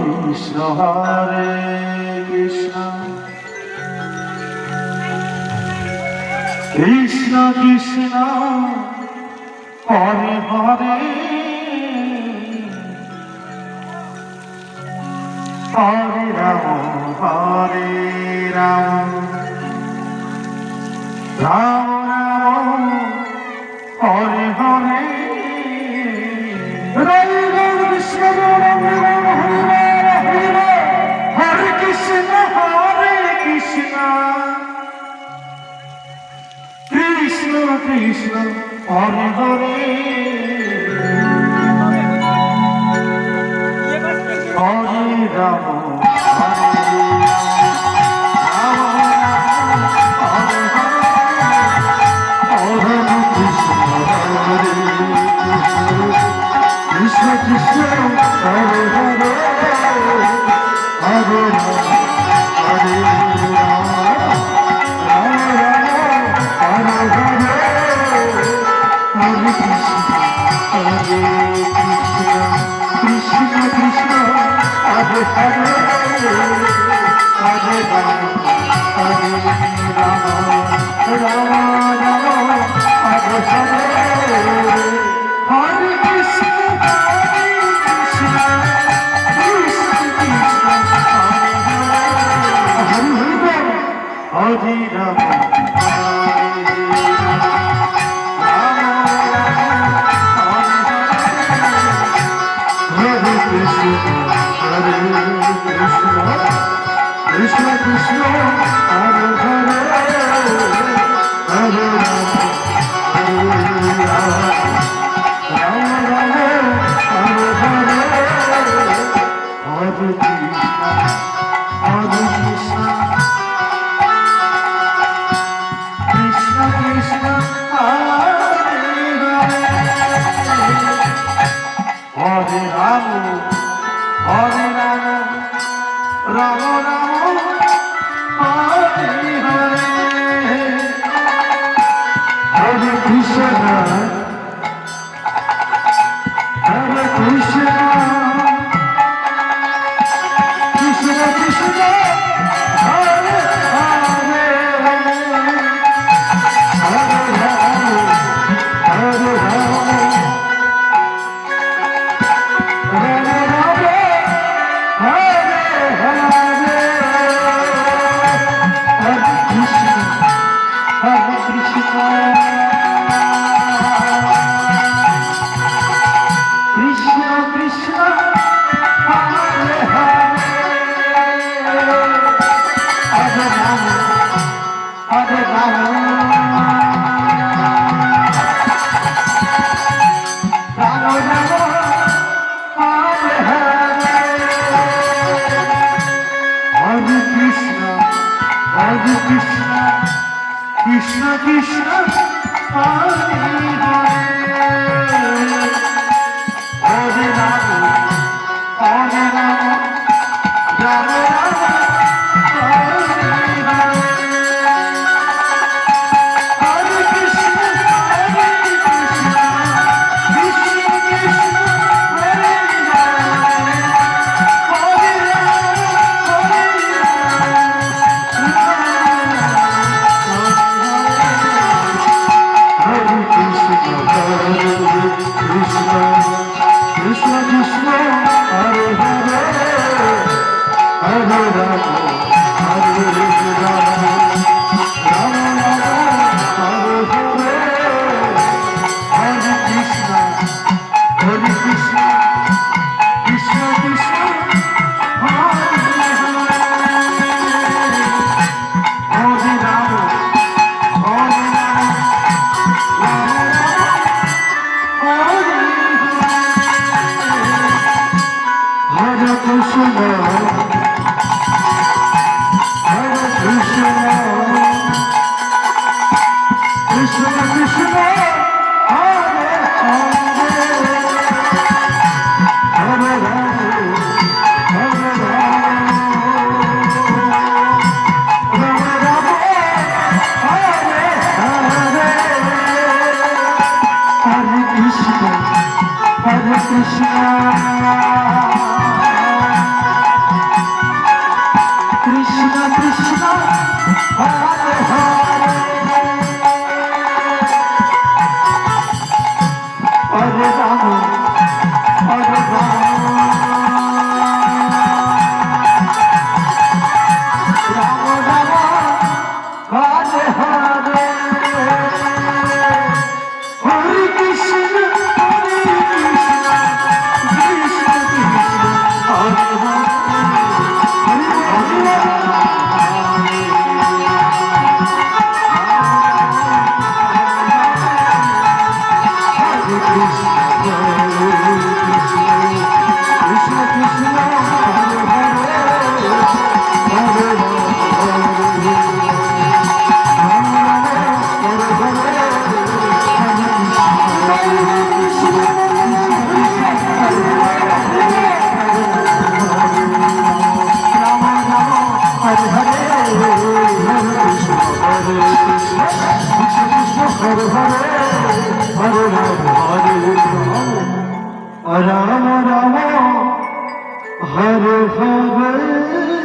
Krishna Hare Krishna Krishna Krishna Hare Hare Hare Ram Ram Ram Hare Hare Hare Ram Krishna Ram Ram Hare Krishna Krishna Krishna Hare Hare Hare Ram Krishna Krishna Hare Hare Hare Krishna Krishna Hare Hare Hare Rama Rama Rama Hare Hare Hare Krishna Krishna Krishna Hare Hare Hare Hare Rama Rama Krishna Krishna Hare Hare Hare Rama Hare Rama Rama Rama Hare Hare Hare Krishna Krishna Krishna Hare Hare Hare Rama Krishna Krishna Hare Hare Hare Rama Hare Rama Rama Rama Hare Hare Hare Krishna Krishna Krishna Hare Hare Hare Rama Krishna Hare Rama, Hare Rama, Rama Rama, Hare Hare, Hare Krishna, Hare Krishna, Krishna Krishna, Hare Hare, Hare Rama Rama, Hare Hare.